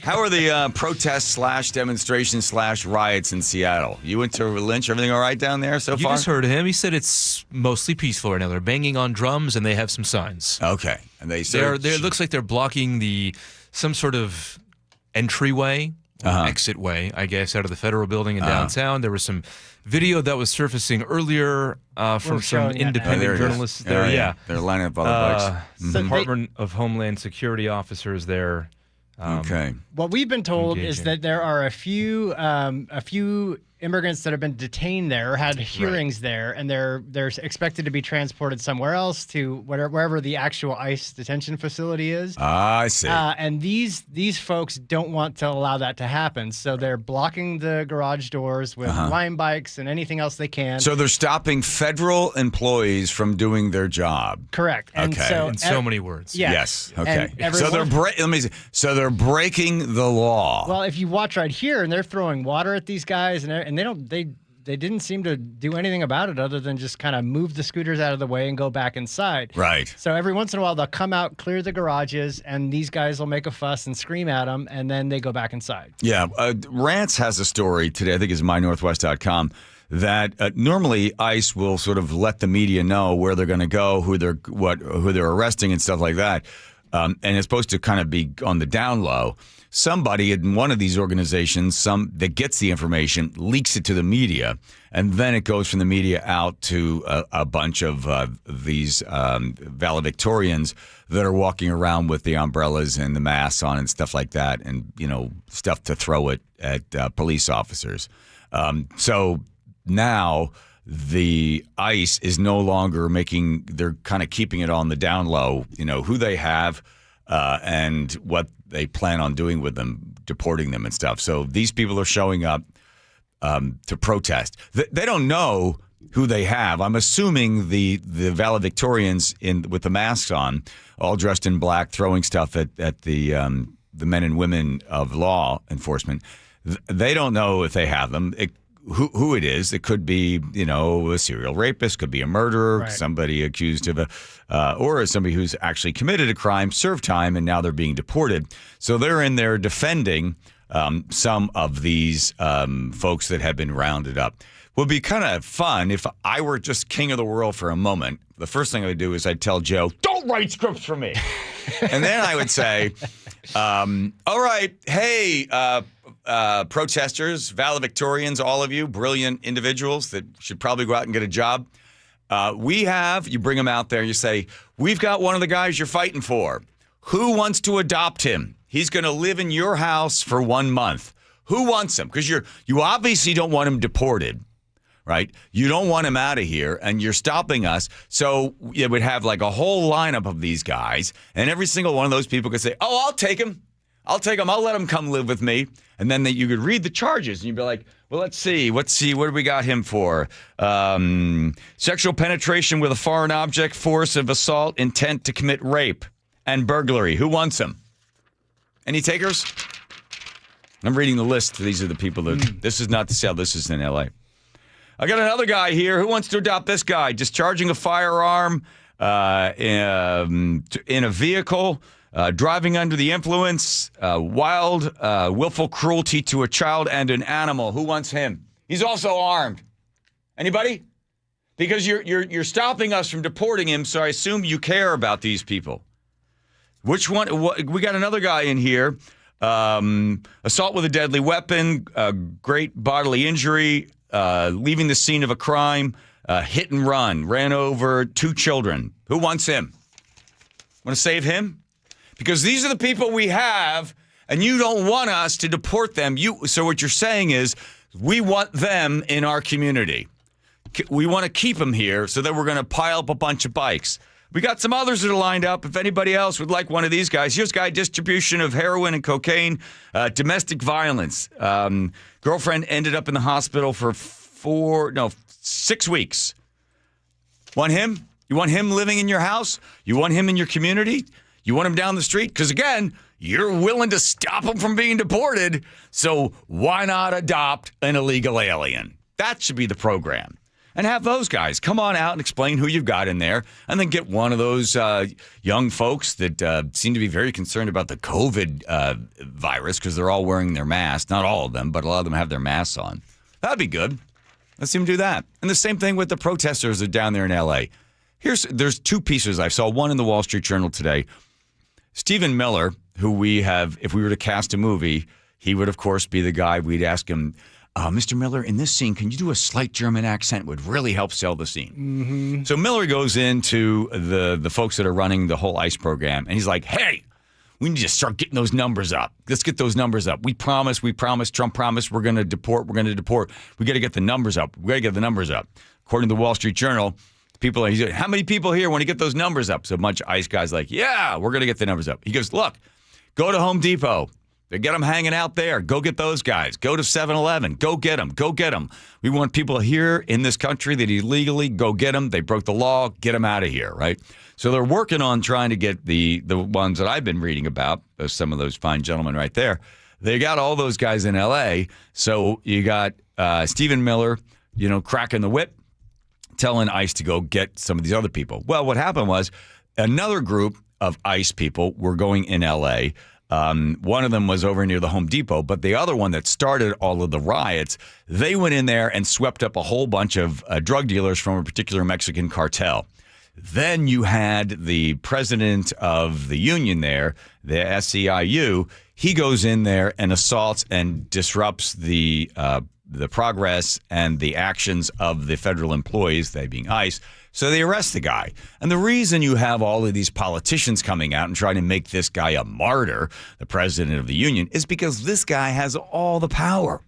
How are the protests / demonstrations / riots in Seattle? You went to Lynch. Everything all right down there so far? You just heard him. He said it's mostly peaceful right now. They're banging on drums and they have some signs. Okay. And they it looks like they're blocking some sort of entryway, exit way, I guess, out of the federal building in downtown. There was some video that was surfacing earlier from some independent journalists there. Yeah. They're lining up all the bikes. Department of Homeland Security officers there. Okay. What we've been told is that there are a few immigrants that have been detained there, had hearings there, and they're expected to be transported somewhere else to wherever the actual ICE detention facility is. I see. And these folks don't want to allow that to happen, so they're blocking the garage doors with line bikes and anything else they can. So they're stopping federal employees from doing their job. Correct. And okay. In so many words. Yeah. Yes. Okay. So they're breaking the law. Well, if you watch right here, and they're throwing water at these guys, and they didn't seem to do anything about it other than just kind of move the scooters out of the way and go back inside. Right. So every once in a while, they'll come out, clear the garages, and these guys will make a fuss and scream at them, and then they go back inside. Yeah. Rance has a story today, I think it's mynorthwest.com, that normally ICE will sort of let the media know where they're going to go, who they're arresting and stuff like that. And it's supposed to kind of be on the down low. Somebody in one of these organizations, that gets the information, leaks it to the media, and then it goes from the media out to a bunch of these valedictorians that are walking around with the umbrellas and the masks on and stuff like that, and stuff to throw at police officers. So now the ICE is no longer they're kind of keeping it on the down low, who they have and what they plan on doing with them, deporting them and stuff. So these people are showing up to protest. They don't know who they have. I'm assuming the valedictorians with the masks on, all dressed in black, throwing stuff at the men and women of law enforcement. They don't know if they have them. Who it is. It could be, a serial rapist, could be a murderer, somebody accused of or somebody who's actually committed a crime, served time, and now they're being deported. So they're in there defending some of these folks that have been rounded up. Would be kind of fun if I were just king of the world for a moment. The first thing I would do is I'd tell Joe, don't write scripts for me. And then I would say, all right, hey, protesters, valedictorians, all of you, brilliant individuals that should probably go out and get a job. You bring them out there, you say, we've got one of the guys you're fighting for. Who wants to adopt him? He's going to live in your house for 1 month. Who wants him? Because you obviously don't want him deported, right? You don't want him out of here, and you're stopping us. So it would have like a whole lineup of these guys, and every single one of those people could say, oh, I'll take him. I'll let him come live with me. And then you could read the charges, and you'd be like, well, let's see. What do we got him for? Sexual penetration with a foreign object, force of assault, intent to commit rape, and burglary. Who wants him? Any takers? I'm reading the list. These are the people that... This is not the South. This is in L.A. I got another guy here. Who wants to adopt this guy? Discharging a firearm in a vehicle... driving under the influence, willful cruelty to a child and an animal. Who wants him? He's also armed. Anybody? Because you're stopping us from deporting him, so I assume you care about these people. Which one? We got another guy in here. Assault with a deadly weapon, great bodily injury, leaving the scene of a crime, hit and run, ran over 2 children. Who wants him? Want to save him? Because these are the people we have, and you don't want us to deport them. So what you're saying is we want them in our community. We want to keep them here so that we're going to pile up a bunch of bikes. We got some others that are lined up. If anybody else would like one of these guys, here's a guy, distribution of heroin and cocaine, domestic violence. Girlfriend ended up in the hospital for 6 weeks. Want him? You want him living in your house? You want him in your community? You want him down the street? Because, again, you're willing to stop him from being deported, so why not adopt an illegal alien? That should be the program. And have those guys come on out and explain who you've got in there, and then get one of those young folks that seem to be very concerned about the COVID virus because they're all wearing their masks. Not all of them, but a lot of them have their masks on. That'd be good. Let's see them do that. And the same thing with the protesters that are down there in L.A. There's two pieces. I saw one in the Wall Street Journal today. Stephen Miller, who we have, if we were to cast a movie, he would, of course, be the guy. We'd ask him, Mr. Miller, in this scene, can you do a slight German accent? It would really help sell the scene. Mm-hmm. So Miller goes into the folks that are running the whole ICE program, and he's like, hey, we need to start getting those numbers up. Let's get those numbers up. We promise, Trump promised we're going to deport. We got to get the numbers up. According to the Wall Street Journal, he's like, how many people here want to get those numbers up? So a bunch of ICE guys like, yeah, we're going to get the numbers up. He goes, look, go to Home Depot. They get them hanging out there. Go get those guys. Go to 7-Eleven. Go get them. We want people here in this country that illegally go get them. They broke the law. Get them out of here, right? So they're working on trying to get the ones that I've been reading about, some of those fine gentlemen right there. They got all those guys in L.A. So you got Stephen Miller, cracking the whip, telling ICE to go get some of these other people. Well, what happened was another group of ICE people were going in L.A., one of them was over near the Home Depot, but the other one that started all of the riots, they went in there and swept up a whole bunch of drug dealers from a particular Mexican cartel. Then you had the president of the union there, the SEIU. He goes in there and assaults and disrupts the progress and the actions of the federal employees, they being ICE. So they arrest the guy. And the reason you have all of these politicians coming out and trying to make this guy a martyr, the president of the union, is because this guy has all the power.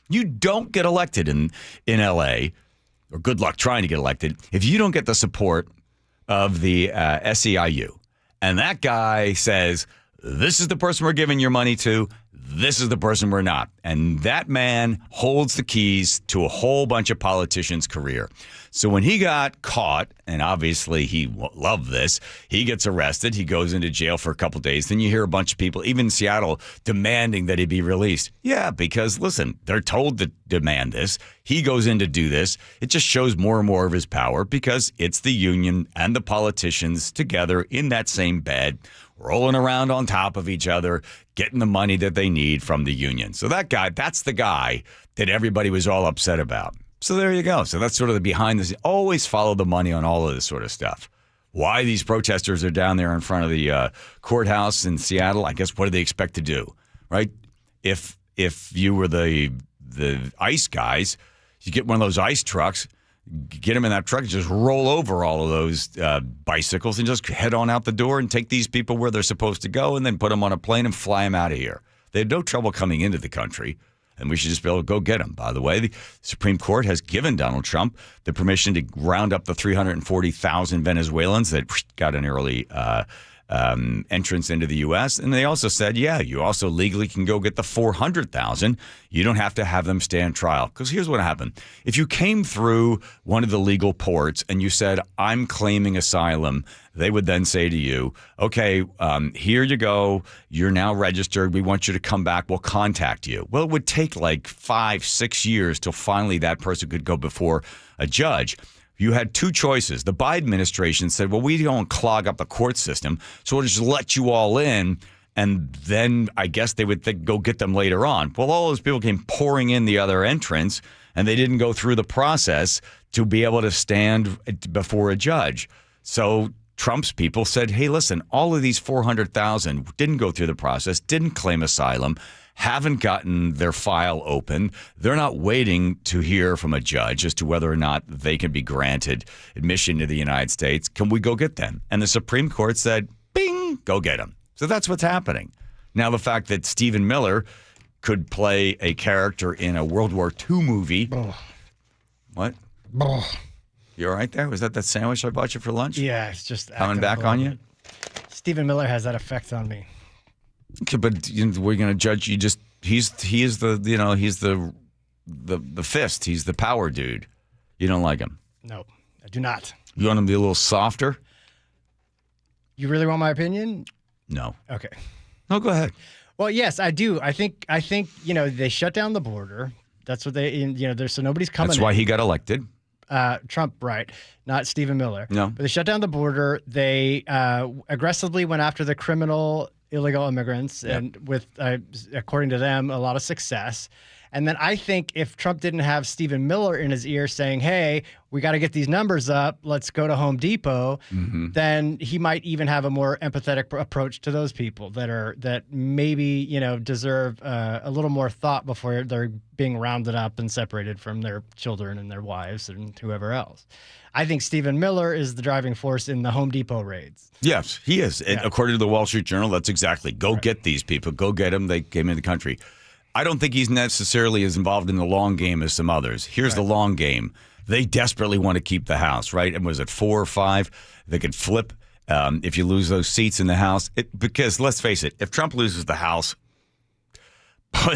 You don't get elected in L.A., or good luck trying to get elected, if you don't get the support of the SEIU. And that guy says, this is the person we're giving your money to. This is the person we're not. And that man holds the keys to a whole bunch of politicians' career. So when he got caught, and obviously he loved this, he gets arrested. He goes into jail for a couple of days. Then you hear a bunch of people, even in Seattle, demanding that he be released. Yeah, because, listen, they're told to demand this. He goes in to do this. It just shows more and more of his power because it's the union and the politicians together in that same bed, rolling around on top of each other, getting the money that they need from the union. So that guy, that's the guy that everybody was all upset about. So there you go. So that's sort of the behind the scenes. Always follow the money on all of this sort of stuff. Why these protesters are down there in front of the courthouse in Seattle, I guess what do they expect to do, right? If you were the ICE guys, you get one of those ICE trucks, get them in that truck and just roll over all of those bicycles and just head on out the door and take these people where they're supposed to go and then put them on a plane and fly them out of here. They had no trouble coming into the country, and we should just be able to go get them. By the way, the Supreme Court has given Donald Trump the permission to round up the 340,000 Venezuelans that got an early entrance into the U.S. And they also said, yeah, you also legally can go get the 400,000. You don't have to have them stand trial. Because here's what happened. If you came through one of the legal ports and you said, I'm claiming asylum, they would then say to you, okay, here you go. You're now registered. We want you to come back. We'll contact you. Well, it would take like 5-6 years till finally that person could go before a judge. You had two choices. The Biden administration said, well, we don't clog up the court system, so we'll just let you all in, and then I guess they would go get them later on. Well, all those people came pouring in the other entrance, and they didn't go through the process to be able to stand before a judge. So Trump's people said, hey, listen, all of these 400,000 didn't go through the process, didn't claim asylum, haven't gotten their file open. They're not waiting to hear from a judge as to whether or not they can be granted admission to the United States. Can we go get them? And the Supreme Court said, bing, go get them. So that's what's happening. Now, the fact that Stephen Miller could play a character in a World War II movie. What? You all right there? Was that sandwich I bought you for lunch? Yeah, it's just coming back on you? Stephen Miller has that effect on me. Okay, but we're going to judge you. He is the fist. He's the power dude. You don't like him? No, I do not. You want him to be a little softer? You really want my opinion? No. Okay. No, go ahead. Well, yes, I do. I think they shut down the border. That's what so nobody's coming. That's why he got elected. Trump, right? Not Stephen Miller. No. But they shut down the border. They aggressively went after the criminal illegal immigrants, and with, according to them, a lot of success. And then I think if Trump didn't have Stephen Miller in his ear saying, hey, we got to get these numbers up, let's go to Home Depot, then he might even have a more empathetic approach to those people that maybe, deserve a little more thought before they're being rounded up and separated from their children and their wives and whoever else. I think Stephen Miller is the driving force in the Home Depot raids. Yes, he is. Yeah. According to the Wall Street Journal, that's exactly. Go get these people. Go get them. They came in the country. I don't think he's necessarily as involved in the long game as some others. Here's the long game. They desperately want to keep the House, right? And was it 4 or 5? They could flip if you lose those seats in the House. Because let's face it, if Trump loses the House,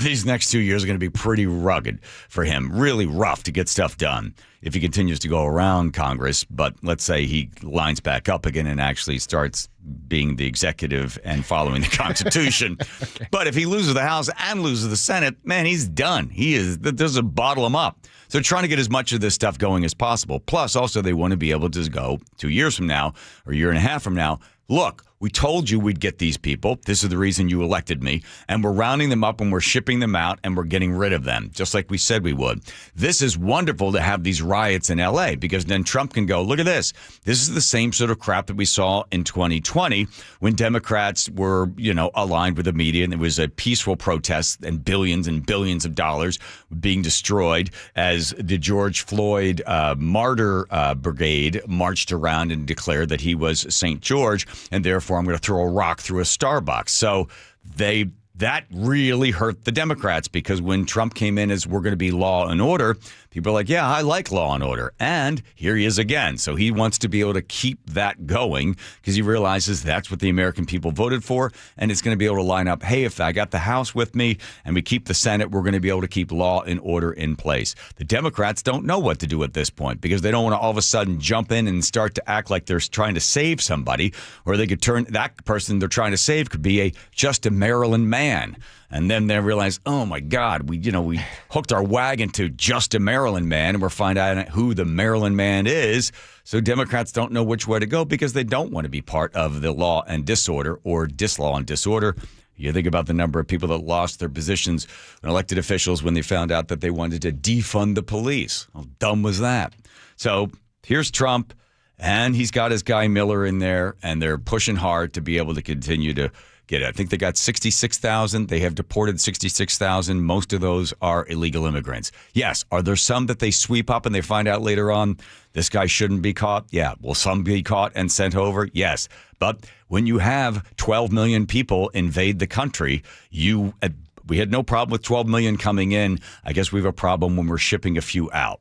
these next 2 years are going to be pretty rugged for him. Really rough to get stuff done if he continues to go around Congress. But let's say he lines back up again and actually starts being the executive and following the Constitution. Okay. But if he loses the House and loses the Senate, man, he's done. There's a bottle him up. So trying to get as much of this stuff going as possible. Plus, also, they want to be able to go 2 years from now or a year and a half from now. Look, we told you we'd get these people. This is the reason you elected me. And we're rounding them up and we're shipping them out and we're getting rid of them, just like we said we would. This is wonderful to have these riots in L.A. because then Trump can go, look at this. This is the same sort of crap that we saw in 2020 when Democrats were, aligned with the media and there was a peaceful protest and billions of dollars being destroyed as the George Floyd martyr brigade marched around and declared that he was St. George and therefore I'm going to throw a rock through a Starbucks. So that really hurt the Democrats because when Trump came in as we're going to be law and order, people are like, yeah, I like law and order. And here he is again. So he wants to be able to keep that going because he realizes that's what the American people voted for. And it's going to be able to line up, hey, if I got the House with me and we keep the Senate, we're going to be able to keep law and order in place. The Democrats don't know what to do at this point because they don't want to all of a sudden jump in and start to act like they're trying to save somebody, or they could turn that person they're trying to save could be just a Maryland man. And then they realize, oh my God, we hooked our wagon to just a Maryland man, and we're finding out who the Maryland man is. So Democrats don't know which way to go because they don't want to be part of the law and disorder or dislaw and disorder. You think about the number of people that lost their positions, elected officials, when they found out that they wanted to defund the police. How dumb was that? So here's Trump, and he's got his guy Miller in there, and they're pushing hard to be able to continue to get it. I think they got 66,000. They have deported 66,000. Most of those are illegal immigrants. Yes. Are there some that they sweep up and they find out later on this guy shouldn't be caught? Yeah. Will some be caught and sent over? Yes. But when you have 12 million people invade the country, we had no problem with 12 million coming in. I guess we have a problem when we're shipping a few out.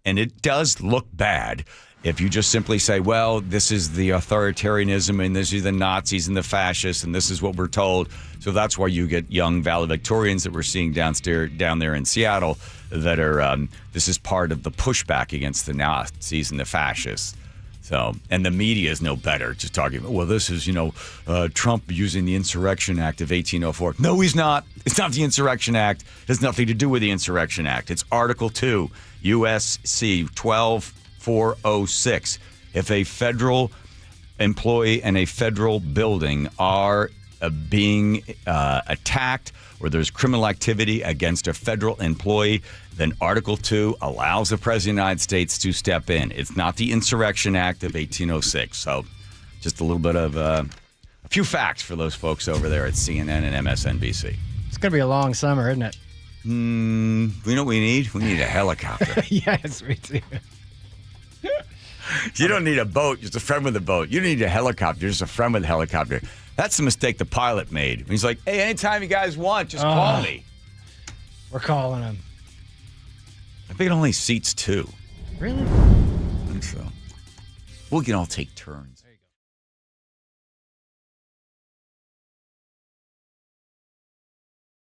And it does look bad if you just simply say, well, this is the authoritarianism and this is the Nazis and the fascists and this is what we're told. So that's why you get young valedictorians that we're seeing down there in Seattle that are, this is part of the pushback against the Nazis and the fascists. So, and the media is no better, just talking about, well, this is, Trump using the Insurrection Act of 1804. No, he's not. It's not the Insurrection Act. It has nothing to do with the Insurrection Act. It's Article 2, USC 12406. If a federal employee and a federal building are being attacked or there's criminal activity against a federal employee, then Article 2 allows the President of the United States to step in. It's not the Insurrection Act of 1806. So just a little bit of a few facts for those folks over there at CNN and MSNBC. It's going to be a long summer, isn't it? You know what we need? We need a helicopter. Yes, we do. You don't need a boat, just a friend with a boat. You don't need a helicopter, just a friend with a helicopter. That's the mistake the pilot made. He's like, hey, anytime you guys want, just call me. We're calling him. I think it only seats 2. Really? I think so. We can all take turns.